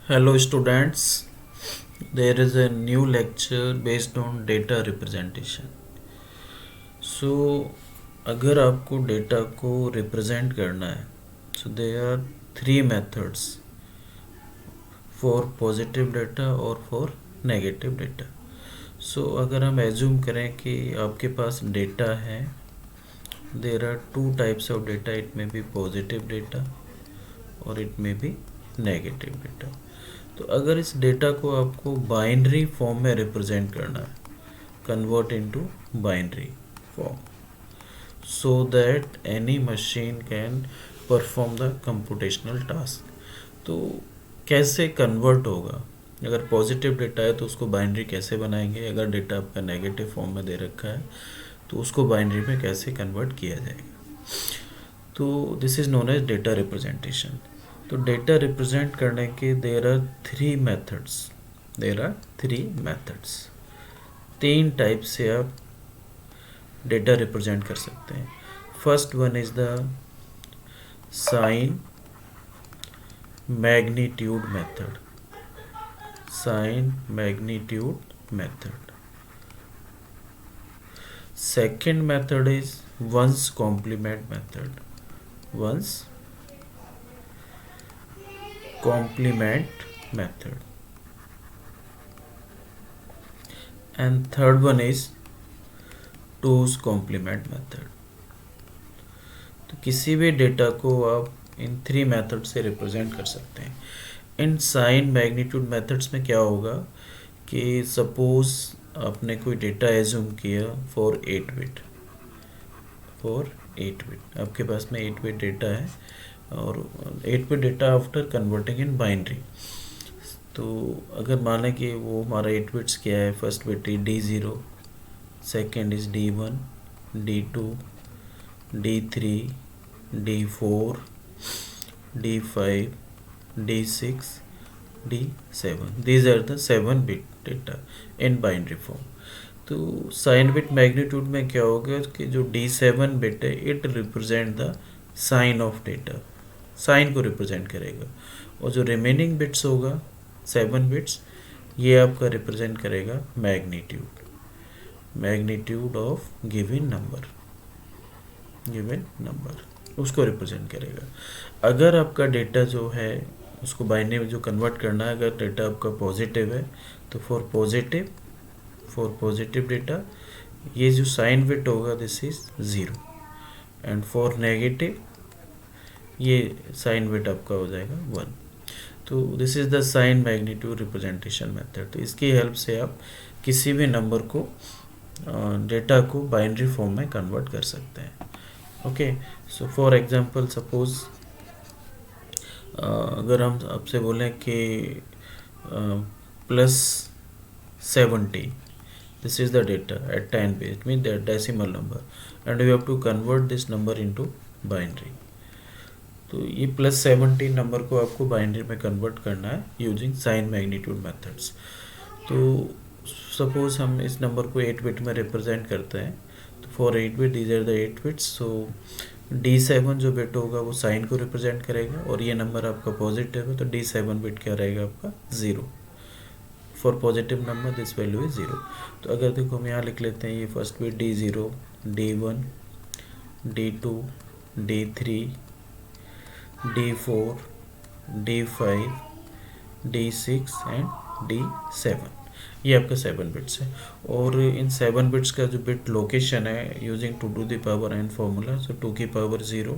Hello students, there is a new lecture based on data representation. So अगर आपको data को represent करना है so there are three methods for positive data और for negative data. So अगर हम assume करें कि आपके पास डेटा है, there are two types of data, it may be positive data और it may be negative data. तो अगर इस डेटा को आपको बाइनरी फॉर्म में रिप्रेजेंट करना है, convert into binary form so that any machine can perform the computational task, तो कैसे कन्वर्ट होगा? अगर पॉजिटिव डेटा है तो उसको बाइनरी कैसे बनाएंगे, अगर डेटा आपका नेगेटिव फॉर्म में दे रखा है तो उसको बाइनरी में कैसे कन्वर्ट किया जाएगा? तो this is known as data representation. तो डेटा रिप्रेजेंट करने के देर आर थ्री मेथड्स. तीन टाइप से आप डेटा रिप्रेजेंट कर सकते हैं. First one is the sign magnitude method. Second method is one's complement method. And third one is two's complement method. तो किसी भी डेटा को आप इन थ्री मेथड से रिप्रेजेंट कर सकते हैं. इन साइन मैग्नीट्यूड मेथड्स में क्या होगा कि सपोज आपने कोई डेटा एज्यूम किया फॉर 8 बिट. आपके पास में 8 बिट डेटा है और 8 बिट डेटा आफ्टर कन्वर्टिंग इन बाइनरी. तो अगर माने कि वो हमारा 8 बिट्स क्या है, फर्स्ट बिट है D0, second is D1, D2, D3, D4, D5, D6, D7. These are the 7 bit data in binary form. तो साइन बिट मैग्नीट्यूड में क्या होगा कि जो D7 बिट है it represent the sign of data, sign को represent करेगा, और जो रिमेनिंग बिट्स होगा 7 बिट्स ये आपका रिप्रेजेंट करेगा मैग्नीट्यूड ऑफ गिवन नंबर उसको रिप्रेजेंट करेगा. अगर आपका डेटा जो है उसको बाइनरी में जो कन्वर्ट करना है, अगर डेटा आपका पॉजिटिव है तो फॉर पॉजिटिव डेटा ये जो साइन बिट होगा this is 0, and for negative ये साइन बिट आपका हो जाएगा 1. तो this is the sign magnitude representation method. तो इसकी हेल्प से आप किसी भी नंबर को डेटा को बाइनरी फॉर्म में कन्वर्ट कर सकते हैं. Okay, so for example suppose अगर हम आपसे बोलें कि +70, this is the data at 10 bit, it means the decimal number, and we have to convert this number into binary. तो ये +70 नंबर को आपको बाइनरी में कन्वर्ट करना है यूजिंग साइन मैग्नीट्यूड मेथड्स. तो सपोज हम इस नंबर को 8 बिट में रिप्रेजेंट करते हैं. तो for 8 bit these are the 8 bits. So D7 जो बिट होगा वो साइन को रिप्रेजेंट करेगा, और ये नंबर आपका पॉजिटिव है तो D7 बिट क्या रहेगा आपका 0. For positive number this value is 0. तो अगर देखो हम यहाँ लिख लेते हैं, ये first bit D0, D1, D2, D3, D4, D5, D6 and D7. ये आपका 7 बिट्स है, और इन 7 बिट्स का जो बिट लोकेशन है using 2 to the power n फॉर्मूला, सो 2 की पावर 0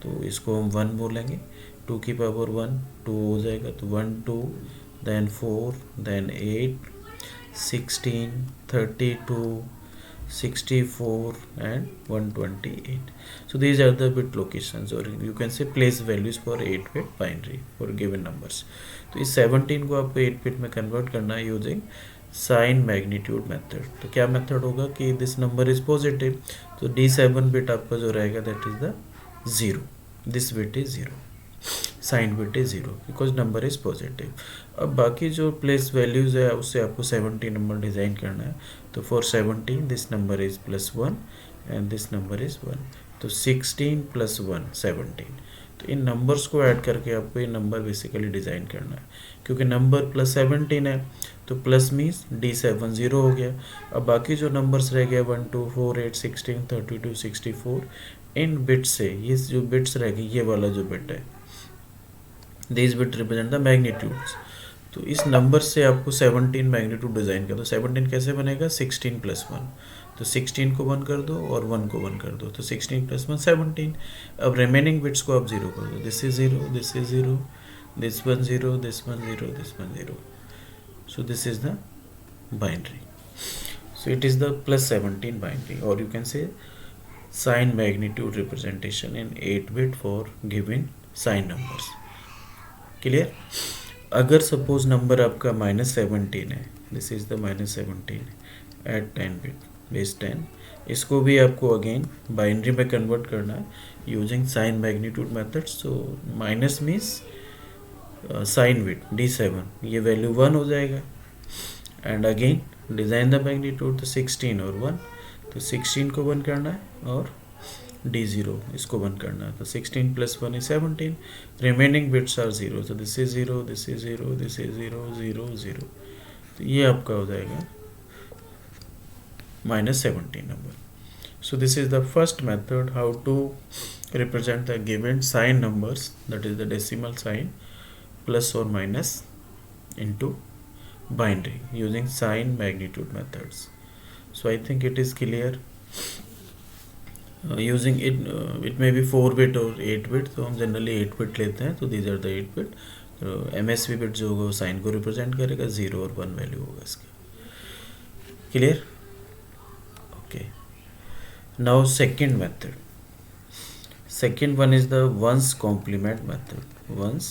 तो इसको हम 1 बोलेंगे, 2 की पावर 1 2 हो जाएगा तो 1 2, then 4, then 8, 16, 32, 64 and 128. So these are the bit locations, or you can say place values for 8-bit binary for given numbers. तो इस 17 को आपको 8 बिट में कन्वर्ट करना है यूजिंग साइन मैग्नीट्यूड मेथड. तो क्या मेथड होगा कि दिस नंबर इज पॉजिटिव, तो D7 बिट आपका जो रहेगा that is the 0, this bit is 0, sign bit is 0 because number is positive. अब बाकी जो प्लेस वैल्यूज है उससे आपको 70 नंबर डिज़ाइन करना है. तो for 17 this number is +1 and this number is 1. तो 16 + 1 17, तो इन नंबर्स को ऐड करके आपको ये नंबर बेसिकली डिज़ाइन करना है, क्योंकि नंबर +17 है तो प्लस मीन्स D7 0 हो गया। अब बाकी जो नंबर्स रह गए 1 2 4 8 16 32 64, इन बिट्स से ये जो बिट्स रह गए, ये वाला जो बिट है, this bit represent the magnitudes. तो इस नंबर से आपको 17 मैग्नीट्यूड डिज़ाइन कर दो। 17 कैसे बनेगा, 16 + 1, तो 16 को 1 कर दो और 1 को 1 कर दो, तो 16 + 1 17। अब रिमेनिंग बिट्स को आप 0 कर दो, this is 0, this is 0, this 1 0, this 1 0, this 1 0। So this is the binary. So it is the +17 binary, or you can say sign magnitude representation in 8-bit for given sign numbers. Clear? अगर suppose number आपका -17 है, this is the -17 at 10-bit base 10, इसको भी आपको again binary में convert करना है using sign magnitude methods. तो minus means sign bit D7, ये वैल्यू 1 हो जाएगा। And again design the magnitude, तो 16 और 1, तो 16 को 1 करना है और D0 इसको 1 करना है, तो 16 + 1 is 17, रिमेनिंग बिट्स आर 0, तो this is 0, this is 0, this is 0 0 0, तो ये आपका हो जाएगा -17 number. So this is the first method how to represent the given sign numbers, that is the decimal sign plus or minus into binary using sign magnitude methods. So I think it is clear. Using it, it may be 4-bit or 8-bit, तो हम generally 8-bit लेते हैं, तो these are the 8-bit। तो MSB bit जो होगा वो sign को रिप्रेजेंट करेगा, 0 और 1 वैल्यू होगा इसका। Clear? Okay, now second method, second one is the ones complement method, ones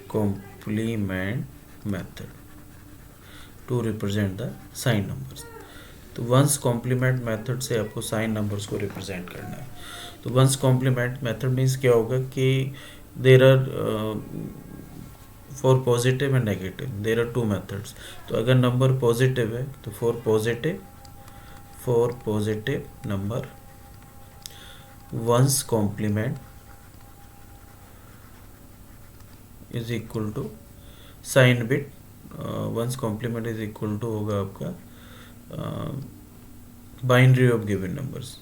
complement method to represent the sign numbers। तो वंस कॉम्प्लीमेंट मेथड से आपको साइन नंबर्स को रिप्रेजेंट करना है। तो वंस कॉम्प्लीमेंट मेथड मीन्स क्या होगा कि there are for positive and negative there are 2 methods. तो अगर नंबर पॉजिटिव है तो for positive number one's complement is equal to sign bit, one's complement is equal to होगा आपका binary of given numbers,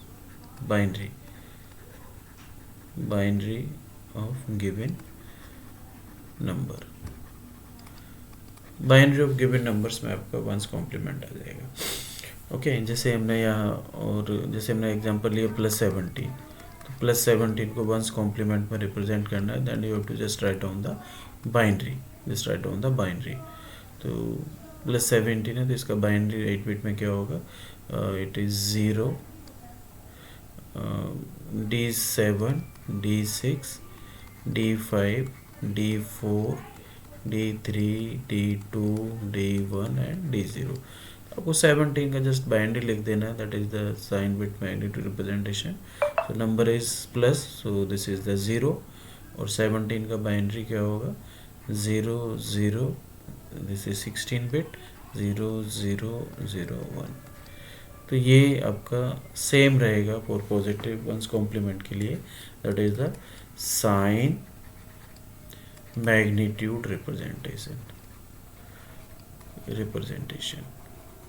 binary of given number, binary of given numbers में आपका once complement आ जाएगा। Okay, जैसे हमने यहाँ और जैसे हमने एग्जांपल लिया +17, तो +17 को वंस कॉम्प्लीमेंट में रिप्रेजेंट करना है, then you have to just write on the binary, just write on the binary. तो +17 है तो इसका बाइनरी 8-bit में क्या होगा, it is 0 D7 D6 D5 D4 D3 D2 D1 and D0। आपको 17 का जस्ट बाइनरी लिख देना है, that is the sign bit magnitude representation. So number is plus, so this is the 0, और 17 का बाइनरी क्या होगा, 0 0, दिस इज 16-bit 0 0 0 1। तो ये आपका सेम रहेगा फॉर पॉजिटिव वंस कॉम्प्लीमेंट के लिए, that is the sign magnitude representation.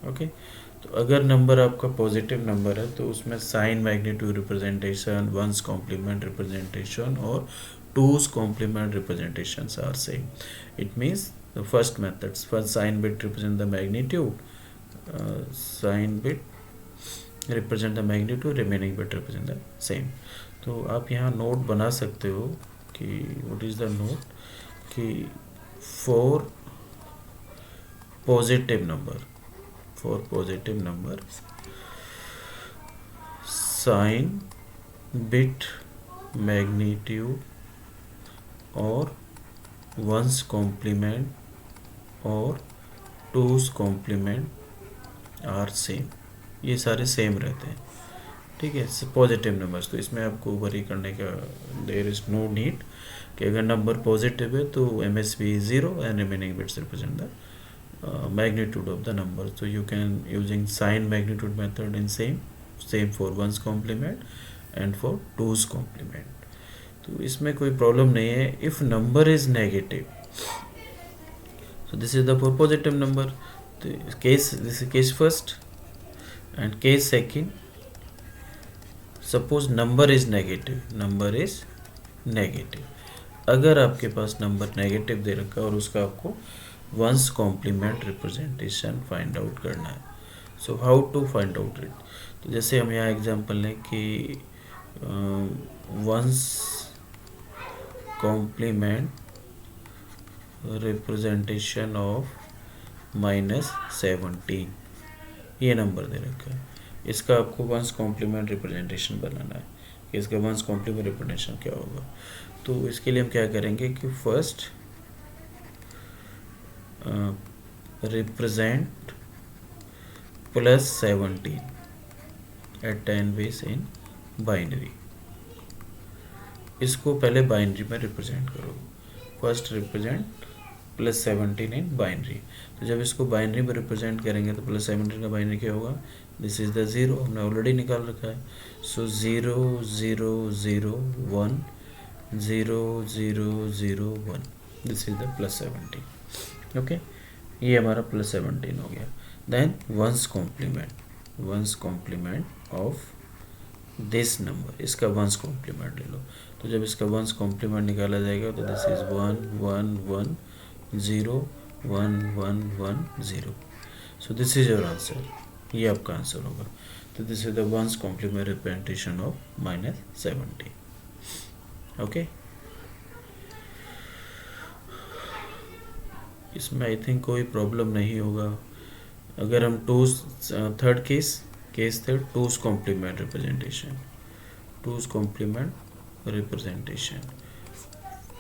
Okay, तो अगर नंबर आपका पॉजिटिव नंबर है तो उसमें sign magnitude representation, one's complement representation और two's complement representations are same. It means the first methods, first sign bit represent the magnitude, sign bit represent the magnitude, remaining bit represent the same। तो आप यहाँ note बना सकते हो कि what is the note, कि for positive number sign bit magnitude और once complement और टूज कॉम्प्लीमेंट आर सेम, ये सारे सेम रहते हैं। ठीक है, पॉजिटिव नंबर्स, तो इसमें आपको वरी करने का देयर इज नो नीड कि अगर नंबर पॉजिटिव है तो MSB is 0 and remaining bits represent the magnitude of the number. तो you can using sign magnitude method in same for one's complement and for two's complement. तो इसमें कोई problem नहीं है। If number is negative, so this is the for positive number. तो case, this is case first and case second, suppose number is negative, number is negative. अगर आपके पास number negative दे रखा है और उसका आपको one's complement representation find out करना है, so how to find out it. तो जैसे हम यहाँ एग्जांपल लें कि वंस कॉम्प्लीमेंट रिप्रेजेंटेशन ऑफ -17, ये नंबर दे रखा है। इसका आपको वंस कॉम्प्लीमेंट रिप्रेजेंटेशन बनाना है कि इसका वंस कॉम्प्लीमेंट रिप्रेजेंटेशन क्या होगा। तो इसके लिए हम क्या करेंगे कि first represent +17 at 10 base in binary. इसको पहले बाइनरी में रिप्रेजेंट करो। First represent +17 in binary. तो जब इसको बाइनरी में रिप्रेजेंट करेंगे तो +17 का बाइनरी क्या होगा, दिस इज द 0, हमने ऑलरेडी निकाल रखा है। So 0 0 0 1 0 0 0 1, this is the +17। Okay, ये हमारा +17 हो गया। Then one's complement of this number, इसका वंस कॉम्प्लीमेंट ले लो। तो जब इसका वंस कॉम्प्लीमेंट निकाला जाएगा तो this is 1 1 1 0 1 1 1 0। So this is your answer, ये आपका आंसर होगा। तो this is the one's complement representation of -17। Okay, इसमें आई थिंक कोई प्रॉब्लम नहीं होगा। अगर हम third case third, two's complement representation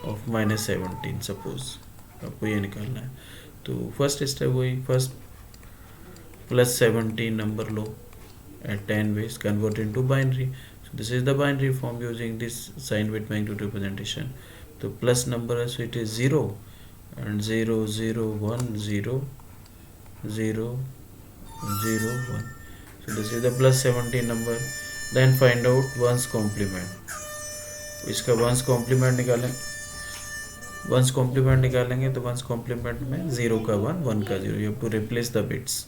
of -17, suppose आपको ये निकालना है। तो फर्स्ट स्टेप वही, फर्स्ट +17 नंबर लो at 10 ways, convert into binary. So this is the binary form using this sign with magnitude representation. तो प्लस नंबर है, so it is 0 and 0 0 1 0 0 0 1. So this is the +17 number. Then find out ones complement. इसका one's complement निकालें, once complement निकालेंगे तो once complement में 0 का 1 1 का 0, you have to replace the bits.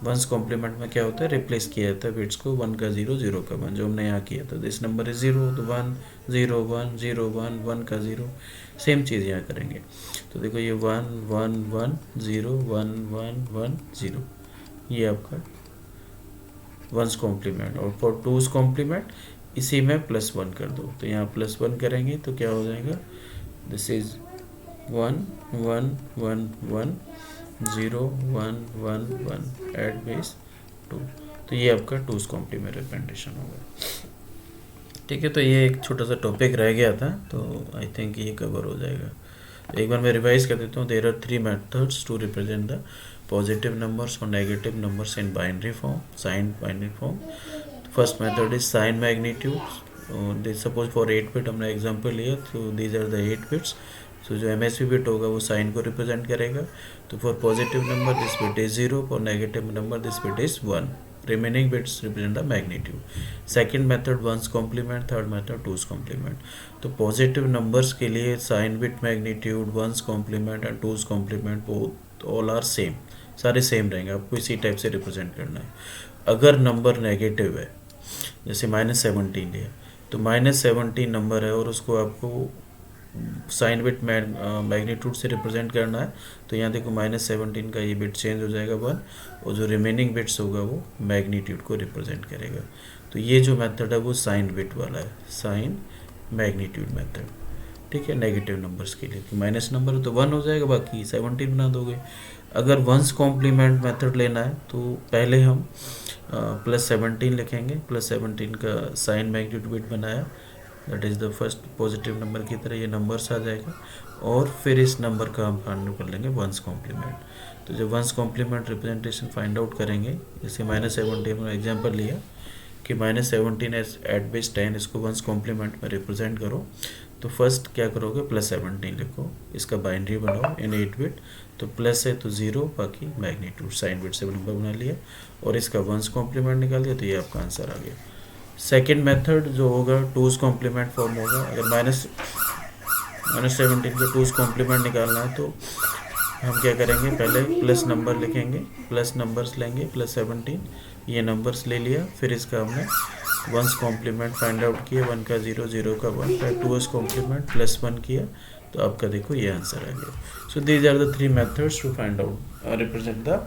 One's complement में क्या होता है, रिप्लेस किया जाता है बिट्स को, 1 का 0 0 का 1, जो हमने यहाँ किया था। दिस नंबर इज 0 तो 1 0 1 0 1 1 का 0, सेम चीज़ यहाँ करेंगे। तो देखो ये 1 1 1 0 1 1 1 0, ये आपका वंस कॉम्प्लीमेंट। और फॉर टूज कॉम्प्लीमेंट इसी में +1 कर दो, तो यहाँ +1 करेंगे तो क्या हो जाएगा, दिस इज 1 1 1 1 0 1 1 1 एट बेस 2। तो ये आपका टूज कॉम्प्लीमेंट रिप्रेजेंटेशन होगा। ठीक है, तो ये एक छोटा सा टॉपिक रह गया था, तो आई थिंक ये कवर हो जाएगा। तो एक बार मैं रिवाइज कर देता हूँ। There are 3 methods to represent the positive numbers और negative numbers in binary form, sign binary form. First method is sign magnitude. Suppose for 8 bit हमने एग्जांपल लिया, तो these are the 8 bits. So जो MSB bit होगा वो sign को represent करेगा। तो for positive number this bit is 0, for negative number this bit is 1, remaining bits represent the magnitude. Second method one's complement, third method two's complement. तो positive numbers के लिए sign bit magnitude, one's complement and two's complement both all are same, सारे same रहेंगे, आपको इसी type से represent करना है। अगर नंबर नेगेटिव है, जैसे -17 लिया, तो -17 नंबर है और उसको आपको साइन बिट मैग्नीट्यूड से रिप्रेजेंट करना है, तो यहाँ देखो -17 का ये बिट चेंज हो जाएगा 1, और जो रिमेनिंग बिट्स होगा वो मैग्नीट्यूड को रिप्रेजेंट करेगा। तो ये जो मेथड है वो साइन बिट वाला है, साइन मैग्नीट्यूड मेथड। ठीक है, नेगेटिव नंबर्स के लिए कि माइनस नंबर तो 1 हो जाएगा, बाकी 17 बना दोगे। अगर वंस कॉम्प्लीमेंट मेथड लेना है तो पहले हम +17 लिखेंगे, +17 का साइन मैग्नीट्यूड बिट बनाया, that is the first positive number की तरह ये नंबर्स आ जाएगा, और फिर इस नंबर का हम फाइंड कर लेंगे वंस कॉम्प्लीमेंट। तो जब one's complement representation find out करेंगे, जैसे -17 में एग्जांपल लिया कि -17 एट बेस 10, इसको वंस कॉम्प्लीमेंट में रिप्रेजेंट करो, तो फर्स्ट क्या करोगे, +17 लिखो, इसका बाइनरी बनाओ इन 8 बिट, तो प्लस है तो 0, बाकी मैग्नीट्यूड साइन बिट से नंबर बना लिया, और इसका वंस कॉम्प्लीमेंट निकाल दिया, तो ये आपका आंसर आ गया। सेकेंड मेथड जो होगा टूज कॉम्प्लीमेंट फॉर्म होगा। अगर माइनस 17 का टूज कॉम्प्लीमेंट निकालना है तो हम क्या करेंगे, पहले प्लस नंबर लिखेंगे, प्लस नंबर्स लेंगे, +17 ये नंबर्स ले लिया, फिर इसका हमने वंस कॉम्प्लीमेंट फाइंड आउट किया, 1 का 0, 0 का 1, फिर टूज कॉम्प्लीमेंट +1 किया, तो आपका देखो ये आंसर आ गया। So these are the 3 methods to find out represent the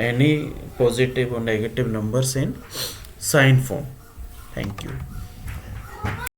any positive और negative numbers in sign form. Thank you.